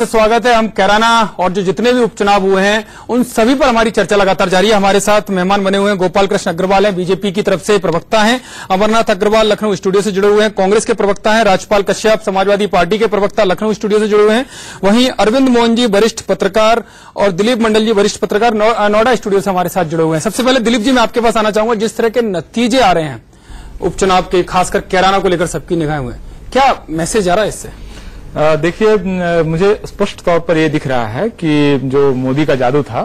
स्वागत है। हम कैराना और जो जितने भी उपचुनाव हुए हैं उन सभी पर हमारी चर्चा लगातार जारी है। हमारे साथ मेहमान बने हुए हैं गोपाल कृष्ण अग्रवाल हैं, बीजेपी की तरफ से प्रवक्ता हैं। अमरनाथ अग्रवाल लखनऊ स्टूडियो से जुड़े हुए हैं, कांग्रेस के प्रवक्ता हैं। राजपाल कश्यप समाजवादी पार्टी के प्रवक्ता लखनऊ स्टूडियो से जुड़े हुए हैं। वहीं अरविंद मोहन जी वरिष्ठ पत्रकार और दिलीप मंडल जी वरिष्ठ पत्रकार नोएडा स्टूडियो से हमारे साथ जुड़े हुए हैं। सबसे पहले दिलीप जी मैं आपके पास आना चाहूंगा, जिस तरह के नतीजे आ रहे हैं उपचुनाव के, खासकर कैराना को लेकर सबकी निगाहें हुए, क्या मैसेज आ रहा है इससे? देखिए, मुझे स्पष्ट तौर पर यह दिख रहा है कि जो मोदी का जादू था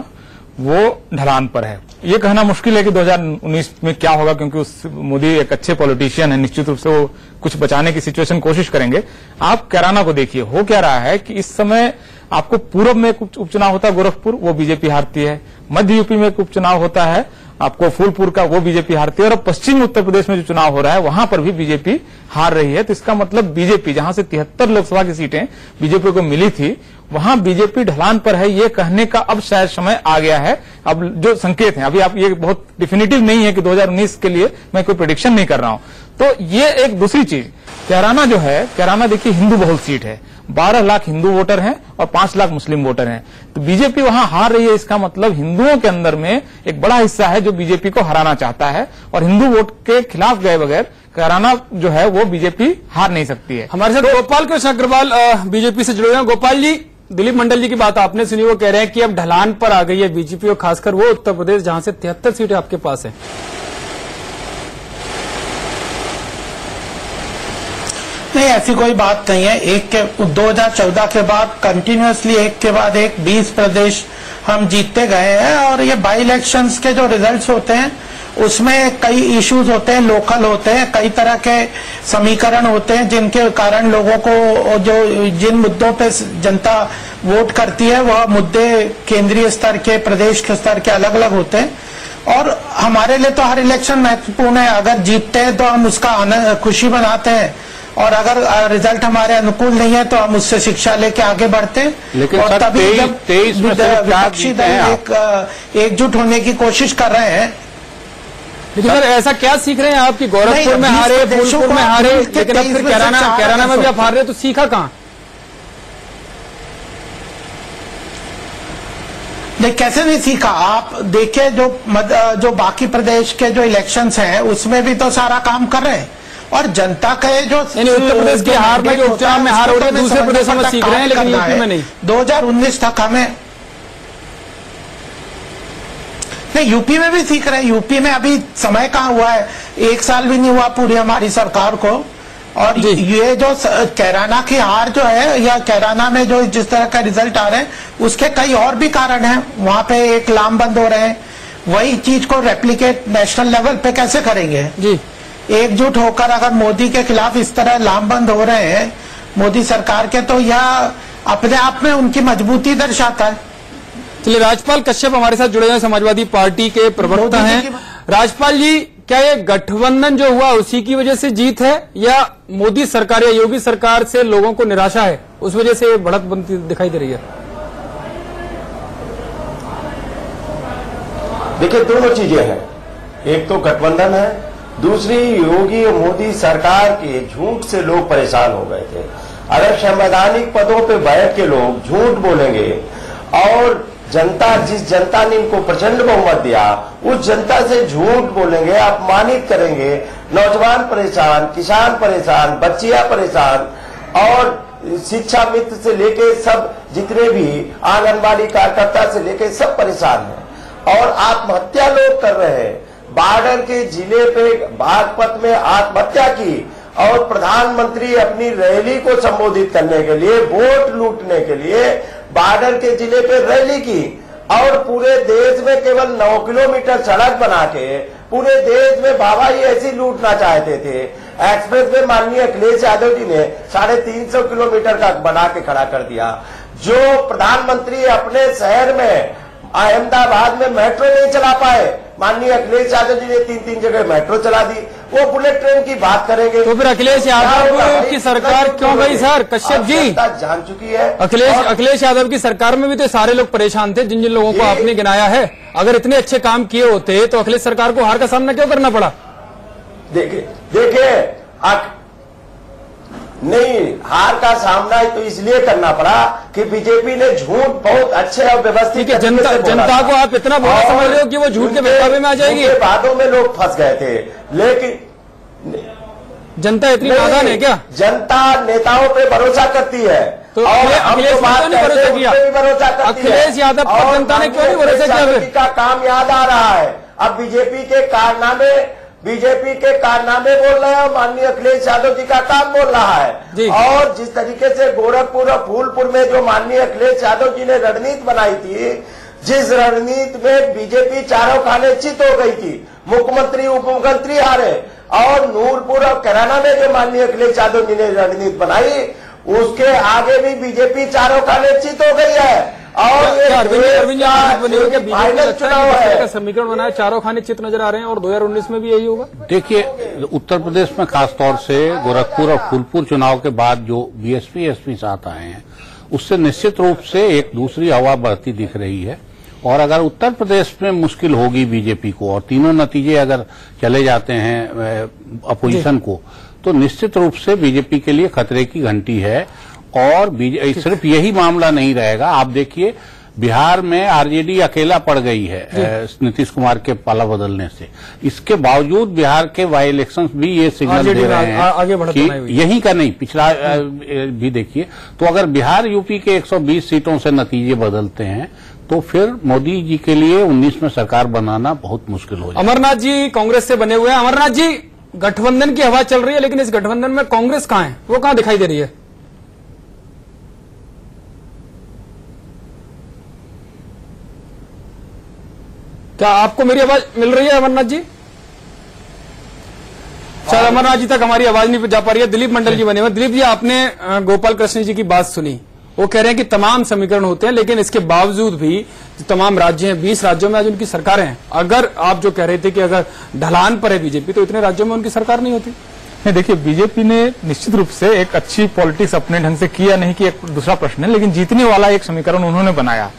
वो ढलान पर है। ये कहना मुश्किल है कि 2019 में क्या होगा, क्योंकि उस मोदी एक अच्छे पॉलिटिशियन है, निश्चित रूप से वो कुछ बचाने की सिचुएशन कोशिश करेंगे। आप कैराना को देखिए, हो क्या रहा है कि इस समय आपको पूर्व में एक उपचुनाव होता है गोरखपुर, वो बीजेपी हारती है। मध्य यूपी में एक उपचुनाव होता है आपको फूलपुर का, वो बीजेपी हारती है। और पश्चिमी उत्तर प्रदेश में जो चुनाव हो रहा है वहां पर भी बीजेपी हार रही है। तो इसका मतलब बीजेपी, जहां से 73 लोकसभा की सीटें बीजेपी को मिली थी, वहां बीजेपी ढलान पर है, ये कहने का अब शायद समय आ गया है। अब जो संकेत हैं, अभी आप ये बहुत डिफिनिटिव नहीं है कि 2019 के लिए मैं कोई प्रेडिक्शन नहीं कर रहा हूं। तो ये एक दूसरी चीज, कैराना जो है, कैराना देखिए हिंदू बहुल सीट है, 12 लाख हिंदू वोटर हैं और 5 लाख मुस्लिम वोटर हैं। तो बीजेपी वहां हार रही है, इसका मतलब हिंदुओं के अंदर में एक बड़ा हिस्सा है जो बीजेपी को हराना चाहता है, और हिंदू वोट के खिलाफ गए बगैर कैराना जो है वो बीजेपी हार नहीं सकती है। हमारे साथ गोपाल कृष्ण अग्रवाल बीजेपी से जुड़े हैं। गोपाल जी, दिलीप मंडल जी की बात आपने सुनी, वो कह रहे हैं कि अब ढलान पर आ गई है बीजेपी, और खासकर वो उत्तर प्रदेश जहां से 73 सीटें आपके पास है। नहीं, ऐसी कोई बात नहीं है। 2014 के बाद कंटिन्यूअसली एक के बाद एक 20 प्रदेश हम जीतते गए हैं, और ये बाई इलेक्शंस के जो रिजल्ट्स होते हैं उसमें कई इश्यूज होते हैं, लोकल होते हैं, कई तरह के समीकरण होते हैं जिनके कारण लोगों को जिन मुद्दों पे जनता वोट करती है वह मुद्दे केंद्रीय स्तर के, प्रदेश के स्तर के अलग अलग होते हैं। और हमारे लिए तो हर इलेक्शन महत्वपूर्ण है। अगर जीतते हैं तो हम उसका खुशी मनाते हैं, और अगर रिजल्ट हमारे अनुकूल नहीं है तो हम उससे शिक्षा लेके आगे बढ़ते हैं। लेकिन और तभी जब विपक्षी दल एकजुट होने की कोशिश कर रहे हैं। लेकिन सर ऐसा क्या सीख रहे हैं आप कि गोरखपुर में हारे, फूलपुर में हारे, लेकिन अब फिर कैराना में भी आप हार रहे, तो सीखा कहां? नहीं, कैसे नहीं सीखा? आप देखिए, जो बाकी प्रदेश के जो इलेक्शंस हैं उसमें भी तो सारा काम कर रहे हैं, और जनता के जो उत्तर प्रदेश के हार में, जो उपचुनाव में हार हो रहे हैं, दूसरे प्रदेशों में सीख रहे हैं, लेकिन यूपी में नहीं। 2019 तक हमें नहीं, यूपी में भी सीख रहे हैं। यूपी में अभी समय कहाँ हुआ है, 1 साल भी नहीं हुआ पूरी हमारी सरकार को। और ये जो कैराना की हार जो है, या कैराना में जो जिस तरह का रिजल्ट आ रहे हैं, उसके कई और भी कारण हैं। वहां पे एक लामबंद हो रहे हैं, वही चीज को रेप्लिकेट नेशनल लेवल पे कैसे करेंगे जी? एकजुट होकर अगर मोदी के खिलाफ इस तरह लामबंद हो रहे हैं मोदी सरकार के, तो यह अपने आप में उनकी मजबूती दर्शाता है। चलिए, राजपाल कश्यप हमारे साथ जुड़े हैं, समाजवादी पार्टी के प्रवक्ता हैं। राजपाल जी, क्या ये गठबंधन जो हुआ उसी की वजह से जीत है, या मोदी सरकार या योगी सरकार से लोगों को निराशा है, उस वजह से बढ़त बनती दिखाई दे रही है? देखिए, दोनों चीजें हैं। एक तो गठबंधन है, दूसरी योगी और मोदी सरकार के झूठ से लोग परेशान हो गए थे। अगर संवैधानिक पदों पे बैठ के लोग झूठ बोलेंगे, और जिस जनता ने इनको प्रचंड बहुमत दिया, उस जनता से झूठ बोलेंगे, अपमानित करेंगे, नौजवान परेशान, किसान परेशान, बच्चियां परेशान, और शिक्षा मित्र से लेके सब जितने भी आंगनबाड़ी कार्यकर्ता से लेके सब परेशान हैं, और आत्महत्या लोग कर रहे हैं। बॉर्डर के जिले पे बागपत में आत्महत्या की, और प्रधानमंत्री अपनी रैली को संबोधित करने के लिए, वोट लूटने के लिए बॉर्डर के जिले पे रैली की, और पूरे देश में केवल 9 किलोमीटर सड़क बना के पूरे देश में बाबा ये ऐसी लूटना चाहते थे। एक्सप्रेस वे माननीय अखिलेश यादव जी ने 350 किलोमीटर का बना के खड़ा कर दिया। जो प्रधानमंत्री अपने शहर में अहमदाबाद में मेट्रो नहीं चला पाए, माननीय अखिलेश यादव जी ने 3-3 जगह मेट्रो चला दी। वो बुलेट ट्रेन की बात करेंगे तो फिर अखिलेश यादव की सरकार क्यों गई सर? कश्यप जी जान चुकी है। अखिलेश यादव की सरकार में भी तो सारे लोग परेशान थे, जिन जिन लोगों को आपने गिनाया है। अगर इतने अच्छे काम किए होते तो अखिलेश सरकार को हार का सामना क्यों करना पड़ा? देखिए नहीं, हार का सामना तो इसलिए करना पड़ा कि बीजेपी ने झूठ बहुत अच्छे और व्यवस्थित जनता को आप इतना बुरा समझ रहे हो कि वो झूठ के बहकावे में आ जाएगी। बातों में लोग फंस गए थे, लेकिन जनता इतनी नादान है क्या? जनता नेताओं पे भरोसा करती है। तो और अखिलेश यादव ने भरोसा किया, अखिलेश यादव पर जनता ने क्यों नहीं भरोसा किया? फिर का काम याद आ रहा है। अब बीजेपी के कारनामे बोल रहे हैं, माननीय अखिलेश यादव जी का काम बोल रहा है। और जिस तरीके से गोरखपुर और फूलपुर में जो माननीय अखिलेश यादव जी ने रणनीति बनाई थी, जिस रणनीति में बीजेपी चारों खाने चित हो गई थी, मुख्यमंत्री उप मुख्यमंत्री हारे, और नूरपुर और कैराना में जो माननीय अखिलेश यादव जी ने रणनीति बनाई, उसके आगे भी बीजेपी चारों खाने चित हो गई है। और अरविंद चुनाव है, समीकरण बनाया, चारों खाने चित नजर आ रहे हैं, और 2019 में भी यही होगा। देखिए, उत्तर प्रदेश में खासतौर से गोरखपुर और फूलपुर चुनाव के बाद जो बीएसपी एसपी साथ आए हैं, उससे निश्चित रूप से एक दूसरी हवा बढ़ती दिख रही है। और अगर उत्तर प्रदेश में मुश्किल होगी बीजेपी को, और तीनों नतीजे अगर चले जाते हैं अपोजिशन को, तो निश्चित रूप से बीजेपी के लिए खतरे की घंटी है। और सिर्फ यही मामला नहीं रहेगा। आप देखिए, बिहार में आरजेडी अकेला पड़ गई है नीतीश कुमार के पाला बदलने से। इसके बावजूद बिहार के बाई इलेक्शंस भी ये सिग्नल दे रहे हैं कि यही का नहीं, पिछला भी देखिए। तो अगर बिहार यूपी के 120 सीटों से नतीजे बदलते हैं, तो फिर मोदी जी के लिए 19 में सरकार बनाना बहुत मुश्किल हो जाएगा। अमरनाथ जी कांग्रेस से बने हुए हैं। अमरनाथ जी, गठबंधन की हवा चल रही है, लेकिन इस गठबंधन में कांग्रेस कहां है? वो कहां दिखाई दे रही है? क्या आपको मेरी आवाज मिल रही है अमरनाथ जी? शायद अमरनाथ जी तक हमारी आवाज नहीं जा पा रही है। दिलीप मंडल जी बने हुए। दिलीप जी, आपने गोपाल कृष्ण जी की बात सुनी। वो कह रहे हैं कि तमाम समीकरण होते हैं, लेकिन इसके बावजूद भी तमाम राज्य हैं, 20 राज्यों में आज उनकी सरकारें हैं। अगर आप जो कह रहे थे कि अगर ढलान पर है बीजेपी, तो इतने राज्यों में उनकी सरकार नहीं होती। नहीं, देखिए, बीजेपी ने निश्चित रूप से एक अच्छी पॉलिटिक्स अपने ढंग से किया नहीं कि एक दूसरा प्रश्न है, लेकिन जीतने वाला एक समीकरण उन्होंने बनाया।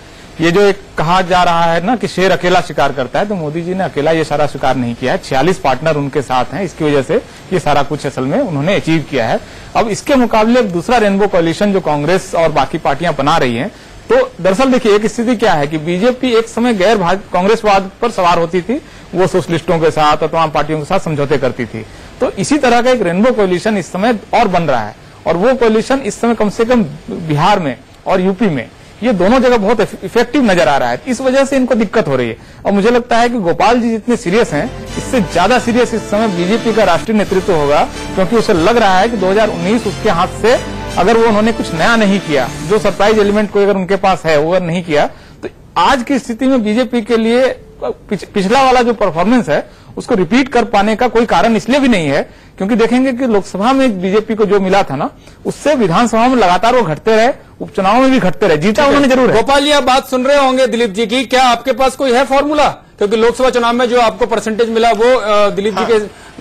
ये जो एक कहा जा रहा है ना कि शेर अकेला शिकार करता है, तो मोदी जी ने अकेला ये सारा शिकार नहीं किया है। 46 पार्टनर उनके साथ हैं, इसकी वजह से ये सारा कुछ असल में उन्होंने अचीव किया है। अब इसके मुकाबले दूसरा रेनबो कोalition जो कांग्रेस और बाकी पार्टियां बना रही हैं, तो दरअसल देखिए एक स्थिति क्या है कि बीजेपी एक समय गैर कांग्रेसवाद पर सवार होती थी, वो सोशलिस्टों के साथ और तमाम पार्टियों के साथ समझौते करती थी। तो इसी तरह का एक रेनबो कोalition इस समय और बन रहा है, और वो कोalition इस समय कम से कम बिहार में और यूपी में ये दोनों जगह बहुत इफेक्टिव नजर आ रहा है। इस वजह से इनको दिक्कत हो रही है। और मुझे लगता है कि गोपाल जी जितने सीरियस हैं, इससे ज्यादा सीरियस इस समय बीजेपी का राष्ट्रीय नेतृत्व होगा, क्योंकि उसे लग रहा है कि 2019 उसके हाथ से अगर वो उन्होंने कुछ नया नहीं किया, जो सरप्राइज एलिमेंट कोई अगर उनके पास है वो अगर नहीं किया, तो आज की स्थिति में बीजेपी के लिए पिछला वाला जो परफॉर्मेंस है उसको रिपीट कर पाने का कोई कारण इसलिए भी नहीं है, क्योंकि देखेंगे कि लोकसभा में बीजेपी को जो मिला था ना, उससे विधानसभा में लगातार वो घटते रहे, उपचुनाव में भी घटते रहे। जीता उन्होंने जरूर है। गोपाल जी, आप बात सुन रहे होंगे दिलीप जी की, क्या आपके पास कोई है फॉर्मूला? क्योंकि लोकसभा चुनाव में जो आपको परसेंटेज मिला वो दिलीप जी के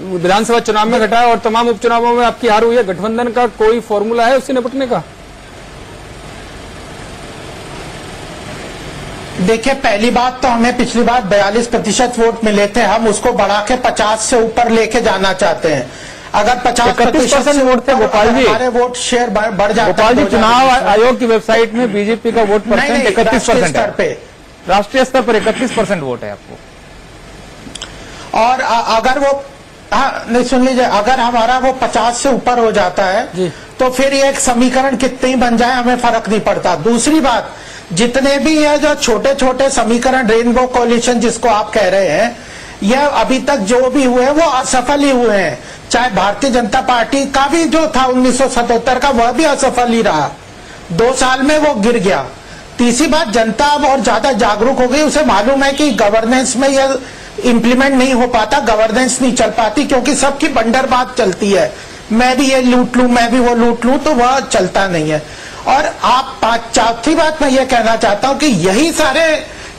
विधानसभा चुनाव में घटा है, और तमाम उपचुनावों में आपकी हार हुई है। गठबंधन का कोई फॉर्मूला है उससे निपटने का? देखिए, पहली बात तो हमें पिछली बार 42% वोट मिले थे, हम उसको बढ़ा के 50 से ऊपर लेके जाना चाहते हैं। अगर 50% वोट थे गोपाल जी, हमारे वोट शेयर बढ़ जाता है। गोपाल जी, चुनाव आयोग की वेबसाइट में बीजेपी का वोट परसेंट 31% है। राष्ट्रीय स्तर पर 31% वोट है आपको। और अगर वो नहीं, सुन लीजिए, अगर हमारा वो 50 से ऊपर हो जाता है तो फिर ये एक समीकरण कितनी बन जाए हमें फर्क नहीं पड़ता। दूसरी बात, जितने भी ये जो छोटे छोटे समीकरण रेनबो कोalition जिसको आप कह रहे हैं, यह अभी तक जो भी हुए वो असफल ही हुए हैं। चाहे भारतीय जनता पार्टी का भी जो था 1977 का, वह भी असफल ही रहा, 2 साल में वो गिर गया। तीसरी बात, जनता अब और ज्यादा जागरूक हो गई, उसे मालूम है कि गवर्नेंस में यह इंप्लीमेंट नहीं हो पाता, गवर्नेंस नहीं चल पाती, क्योंकि सबकी बंडर बात चलती है, मैं भी ये लूट लूं, मैं भी वो लूट लूं, तो वह चलता नहीं है। और आप चौथी बात मैं ये कहना चाहता हूं कि यही सारे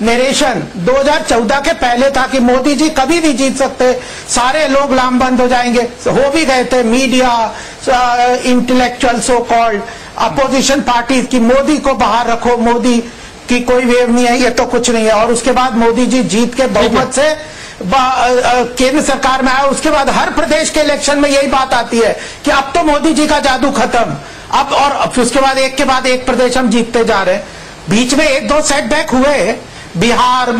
नरेशन 2014 के पहले था कि मोदी जी कभी नहीं जीत सकते, सारे लोग लामबंद हो जाएंगे, हो भी गए थे। Media, intellectual, so called opposition party की मोदी को बाहर रखो, मोदी की कोई वेव नहीं है, ये तो कुछ नहीं है। और उसके बाद मोदी जी जीत के बहुमत से केंद्र सरकार में आया, उसके बाद हर प्रदेश के इलेक्शन में यही बात आती है कि अब तो मोदी जी का जादू खत्म, अब और फिर उसके बाद एक प्रदेश हम जीतते जा रहे हैं। बीच में 1-2 सेटबैक हुए, बिहार,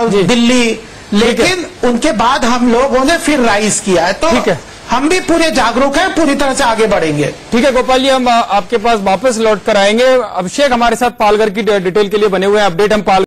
दिल्ली, लेकिन उनके बाद हम लोगों ने फिर राइज किया है। तो ठीक है, हम भी पूरे जागरूक हैं, पूरी तरह से आगे बढ़ेंगे। ठीक है गोपाल जी, हम आपके पास वापस लौट कर आएंगे। अभिषेक हमारे साथ पालघर की डिटेल के लिए बने हुए हैं। अपडेट हम पालघर